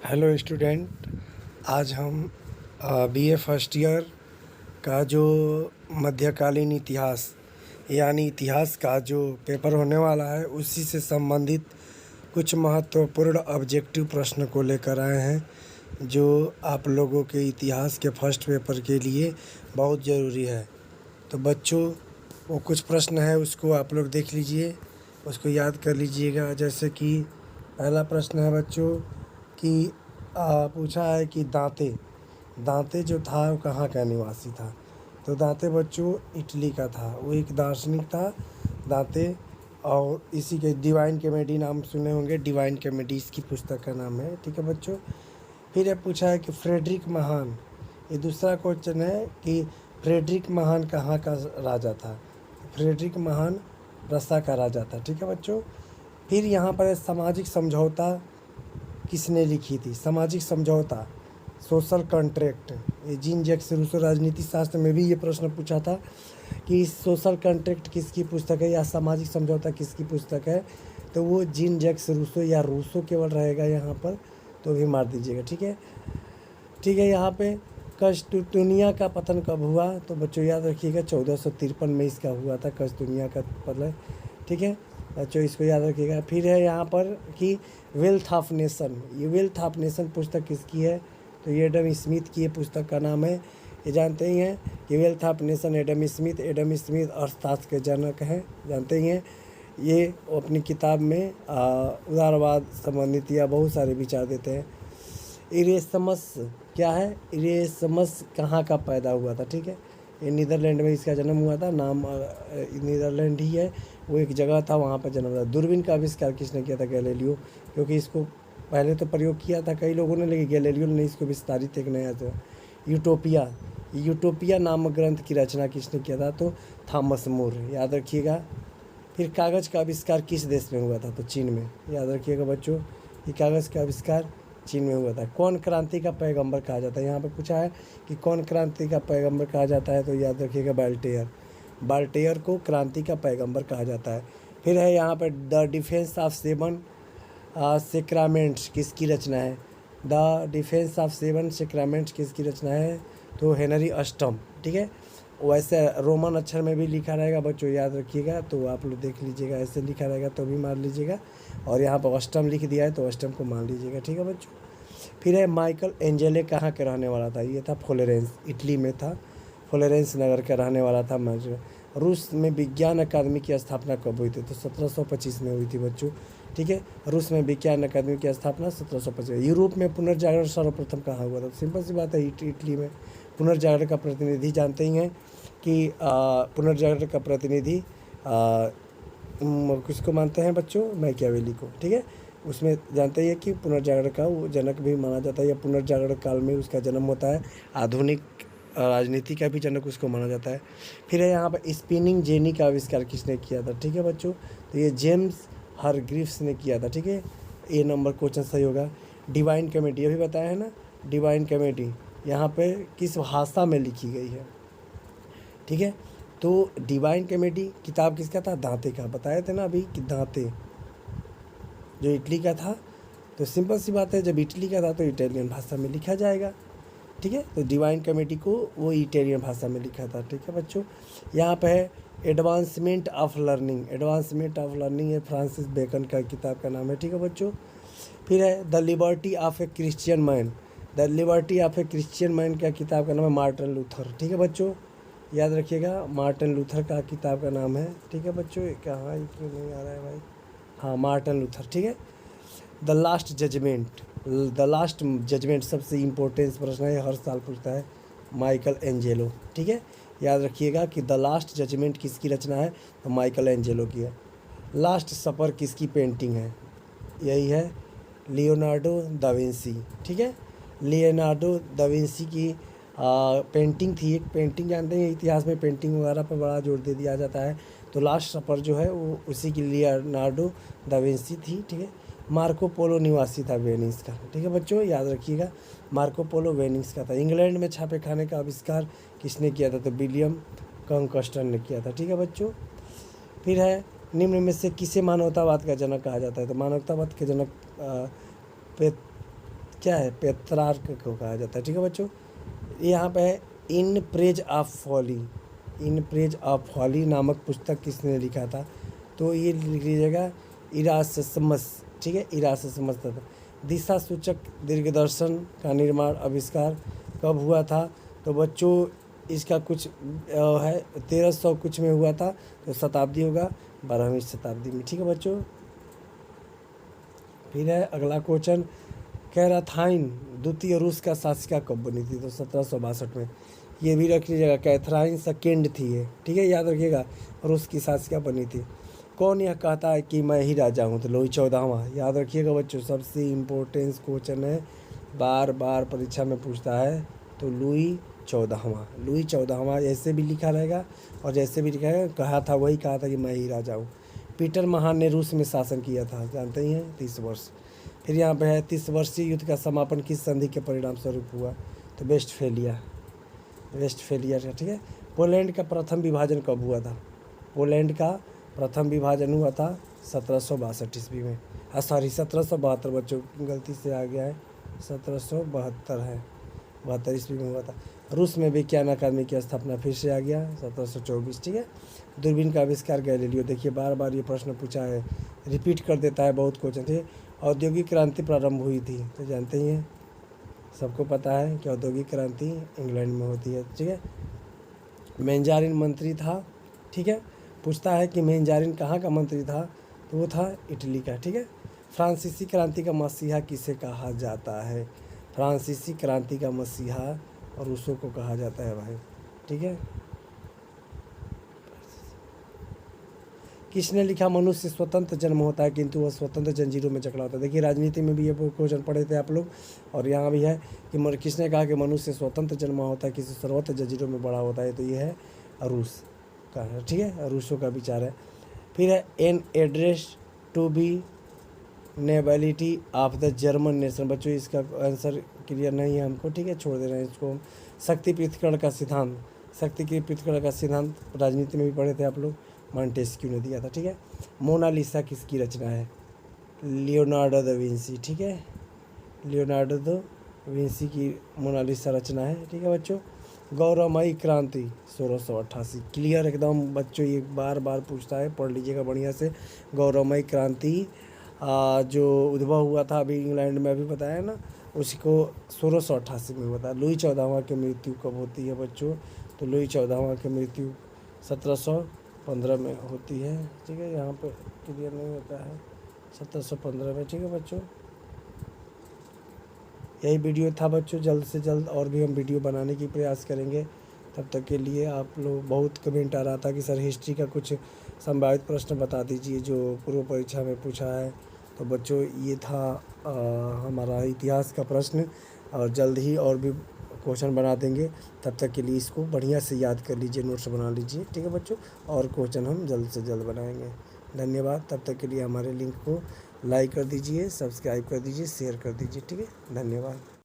Hello student. आज हम BA first year का जो मध्यकालीन इतिहास यानी इतिहास का जो पेपर होने वाला है उसी से संबंधित कुछ महत्वपूर्ण ऑब्जेक्टिव प्रश्न को लेकर आए हैं जो आप लोगों के इतिहास के फर्स्ट पेपर के लिए बहुत ज़रूरी है। तो बच्चों, वो कुछ प्रश्न है उसको आप लोग देख लीजिए, उसको याद कर लीजिएगा। जैसे कि पहला प्रश्न है बच्चों कि पूछा है कि दांते जो था वो कहाँ का निवासी था। तो दांते बच्चों इटली का था, वो एक दार्शनिक था दांते। और इसी के डिवाइन कॉमेडी नाम सुने होंगे, डिवाइन कॉमेडी इसकी पुस्तक का नाम है। ठीक है बच्चों। फिर ये पूछा है कि फ्रेडरिक महान, ये दूसरा क्वेश्चन है कि फ्रेडरिक महान कहाँ का राजा था। फ्रेडरिक महान रसा का राजा था। ठीक है बच्चों। फिर यहाँ पर सामाजिक समझौता किसने लिखी थी। सामाजिक समझौता, सोशल कॉन्ट्रैक्ट, ये जीन जैक्स रूसो राजनीति शास्त्र में भी ये प्रश्न पूछा था कि सोशल कॉन्ट्रैक्ट किसकी पुस्तक है या सामाजिक समझौता किसकी पुस्तक है। तो वो जीन जैक्स रूसो या रूसो केवल रहेगा यहाँ पर, तो भी मार दीजिएगा। ठीक है। ठीक है। यहाँ पे कस्तूनिया का पतन कब हुआ, तो बच्चों याद रखिएगा 1453 में इसका हुआ था कस्तूनिया का पतन। ठीक है बच्चों, इसको याद रखिएगा। फिर है यहाँ पर कि वेल्थ ऑफ नेशन, ये वेल्थ ऑफ नेशन पुस्तक किसकी है, तो ये एडम स्मिथ की ये पुस्तक का नाम है। ये जानते ही हैं कि wealth of nation Adam Smith अर्थशास्त्र के जनक हैं, जानते ही हैं। ये अपनी किताब में उदारवाद संबंधित या बहुत सारे विचार देते हैं। इरेसमस क्या है, इरेसमस कहाँ का पैदा हुआ था। ठीक है, ये नीदरलैंड में इसका जन्म हुआ था, नाम नीदरलैंड ही है, वो एक जगह था वहाँ पर जन्म हुआ। दूरबीन का आविष्कार किसने किया था, गैलीलियो, क्योंकि इसको पहले तो प्रयोग किया था कई लोगों ने, लेकिन गैलीलियो ने इसको विस्तारित एक नया था। यूटोपिया नामक ग्रंथ की रचना किसने किया था, तो थॉमस मोर, याद रखिएगा। फिर कागज़ का आविष्कार किस देश में हुआ था, तो चीन में, याद रखिएगा बच्चों। ये कागज़ का आविष्कार चीन में हुआ था। कौन क्रांति का पैगंबर कहा जाता है, यहाँ पे पूछा है कि कौन क्रांति का पैगंबर कहा जाता है, तो याद रखिएगा बाल्टेयर को क्रांति का पैगंबर कहा जाता है। फिर है यहाँ पर द डिफेंस ऑफ सेवन सेक्रामेंट्स किसकी रचना है, द डिफेंस ऑफ सेवन सेक्रामेंट्स किसकी रचना है, तो हेनरी अष्टम। ठीक है, वैसे रोमन अक्षर में भी लिखा रहेगा बच्चों, याद रखिएगा। तो आप लोग देख लीजिएगा, ऐसे लिखा रहेगा तो भी मान लीजिएगा, और यहाँ पर अष्टम लिख दिया है तो अष्टम को मान लीजिएगा। ठीक है बच्चों। फिर है माइकल एंजेले कहाँ के रहने वाला था, ये था फ्लोरेंस, इटली में था, फ्लोरेंस नगर का रहने वाला था। रूस में विज्ञान अकादमी की स्थापना कब हुई थी, तो 1725 में हुई थी बच्चों। ठीक है, रूस में विज्ञान अकादमी की स्थापना 1725। यूरोप में पुनर्जागरण सर्वप्रथम कहाँ हुआ था, सिंपल सी बात है, इटली में। पुनर्जागरण का प्रतिनिधि जानते ही हैं कि पुनर्जागरण का प्रतिनिधि किसको मानते हैं बच्चों, मैकियावेली को। ठीक है, उसमें जानते ही है कि पुनर्जागरण का वो जनक भी माना जाता है, या पुनर्जागरण काल में उसका जन्म होता है। आधुनिक राजनीति का भी जनक उसको माना जाता है। फिर है यहाँ पर स्पिनिंग जेनी का आविष्कार किसने किया था, ठीक है बच्चों, तो ये जेम्स हरग्रीव्स ने किया था। ठीक है, ए नंबर क्वेश्चन सही होगा। डिवाइन कॉमेडी अभी बताया है ना, डिवाइन कॉमेडी यहाँ पे किस भाषा में लिखी गई है। ठीक है, तो डिवाइन कॉमेडी किताब किसका था, दांते का, बताए थे ना अभी कि दांते जो इटली का था। तो सिंपल सी बात है, जब इटली का था तो इटालियन भाषा में लिखा जाएगा। ठीक है, तो डिवाइन कॉमेडी को वो इटालियन भाषा में लिखा था। ठीक है बच्चों, यहाँ पे है एडवांसमेंट ऑफ लर्निंग, ये फ्रांसिस बेकन का किताब का नाम है। ठीक है बच्चों। फिर है the liberty of A Christian man का किताब का नाम है मार्टिन लूथर। ठीक है बच्चों, याद रखिएगा, मार्टिन लूथर का किताब का नाम है। ठीक है बच्चों, कहाँ क्यों नहीं आ रहा है भाई, हाँ मार्टिन लूथर। ठीक है, द लास्ट जजमेंट सबसे इम्पोर्टेंट प्रश्न है, हर साल पूछता है, माइकल एंजेलो। ठीक है, याद रखिएगा कि द लास्ट जजमेंट किसकी रचना है, तो माइकल एंजेलो की है। लास्ट सपर किसकी पेंटिंग है, यही है लियोनार्डो दा विंसी। ठीक है, लियोनार्डो दा विंसी की पेंटिंग थी, एक पेंटिंग जानते हैं इतिहास में पेंटिंग वगैरह पर बड़ा जोर दे दिया जाता है, तो लास्ट सपर जो है वो उसी की लियोनार्डो दा विंसी थी। ठीक है, मार्को पोलो निवासी था वेनिस का। ठीक है बच्चों, याद रखिएगा, मार्को पोलो वेनिस का था। इंग्लैंड में छापे खाने का आविष्कार किसने किया था, तो विलियम कंकस्टन ने किया था। ठीक है बच्चों। फिर है निम्न में से किसे मानवतावाद का जनक कहा जाता है, तो मानवतावाद के जनक क्या है, पेत्रार्क को कहा जाता है। ठीक है बच्चों, यहाँ पे है In Praise of Folly. In Praise of Folly नामक पुस्तक किसने लिखा था, तो ये लिख लीजिएगा इरास्मस। ठीक है, इरास्मस था। दिशा सूचक दीर्घदर्शन का निर्माण आविष्कार कब हुआ था, तो बच्चों इसका कुछ है 1300 कुछ में हुआ था, तो शताब्दी होगा 12वीं शताब्दी में। ठीक है बच्चों, फिर है अगला क्वेश्चन, कैराथाइन द्वितीय रूस का शासिका कब बनी थी, तो 1762 में। ये भी रख लीजिएगा, कैथराइन सेकेंड थी ये। ठीक है, याद रखिएगा, रूस की शासिका बनी थी। कौन यह कहता है कि मैं ही राजा हूँ, तो लुई 14वां। याद रखिएगा बच्चों, सबसे इम्पोर्टेंस क्वेश्चन है, बार बार परीक्षा में पूछता है, तो लुई 14वां। लुई 14वां ऐसे भी लिखा रहेगा और जैसे भी लिखा है, कहा था वही कहा था कि मैं ही राजा हूँ। पीटर महान ने रूस में शासन किया था, जानते ही हैं, 30 वर्ष। फिर यहाँ पे है 30 वर्षीय युद्ध का समापन किस संधि के परिणाम स्वरूप हुआ, तो वेस्टफैलिया। ठीक है। पोलैंड का प्रथम विभाजन कब हुआ था, पोलैंड का प्रथम विभाजन हुआ था 1762 ईस्वी में। सॉरी 1772 बच्चों, गलती से आ गया है, 1772 है, 72 ईस्वी में हुआ था। रूस में विज्ञान अकादमी की स्थापना फिर से आ गया 1724। ठीक है। दूरबीन का आविष्कार गैलीलियो। देखिए बार बार ये प्रश्न पूछा है, रिपीट कर देता है बहुत क्वेश्चन। ठीक है, औद्योगिक क्रांति प्रारंभ हुई थी, तो जानते ही हैं, सबको पता है कि औद्योगिक क्रांति इंग्लैंड में होती है। ठीक है, मैंजारिन मंत्री था। ठीक है, पूछता है कि मैंजारिन कहाँ का मंत्री था, तो वो था इटली का। ठीक है, फ्रांसीसी क्रांति का मसीहा किसे कहा जाता है, फ्रांसीसी क्रांति का मसीहा रूसों को कहा जाता है भाई। ठीक है, किसने लिखा मनुष्य स्वतंत्र जन्म होता है किंतु वह स्वतंत्र जंजीरों में जकड़ा होता है। देखिए राजनीति में भी ये क्वेश्चन पढ़े थे आप लोग, और यहाँ भी है कि किसने कहा कि मनुष्य स्वतंत्र जन्म होता है, किसी सर्वत्र जंजीरों में बड़ा होता है, तो ये है रूस का। ठीक है, रूसों का विचार है। फिर है an address to be nobility of the German nation. बच्चों इसका आंसर क्लियर नहीं है हमको, ठीक है, छोड़ दे रहे हैं इसको। शक्ति पृथक्करण का सिद्धांत, शक्ति के पृथक्करण का सिद्धांत राजनीति में भी पढ़े थे आप लोग, मॉन्टेस्क्यू ने दिया था। ठीक है, मोनालिसा किसकी रचना है, लियोनार्डो दा विंसी। ठीक है, लियोनार्डो दा विंसी की मोनालिसा रचना है। ठीक है बच्चों, गौरवमयी क्रांति 1688। क्लियर एकदम बच्चों, ये बार बार पूछता है, पढ़ लीजिएगा बढ़िया से। गौरवमयी क्रांति जो उद्भव हुआ था अभी इंग्लैंड में, अभी बताया ना, उसी को 1688 में हुआ था। लुई 14वां की मृत्यु कब होती है बच्चों, तो लुई 14वां की मृत्यु 1715 में होती है। ठीक है, यहाँ पे क्लियर नहीं होता है, 1715 में। ठीक है बच्चों, यही वीडियो था बच्चों, जल्द से जल्द और भी हम वीडियो बनाने की प्रयास करेंगे। तब तक के लिए आप लोग, बहुत कमेंट आ रहा था कि सर हिस्ट्री का कुछ संभावित प्रश्न बता दीजिए जो पूर्व परीक्षा में पूछा है, तो बच्चों ये था हमारा इतिहास का प्रश्न, और जल्द ही और भी क्वेश्चन बना देंगे। तब तक के लिए इसको बढ़िया से याद कर लीजिए, नोट्स बना लीजिए। ठीक है बच्चों, और क्वेश्चन हम जल्द से जल्द बनाएंगे। धन्यवाद। तब तक के लिए हमारे लिंक को लाइक कर दीजिए, सब्सक्राइब कर दीजिए, शेयर कर दीजिए। ठीक है, धन्यवाद।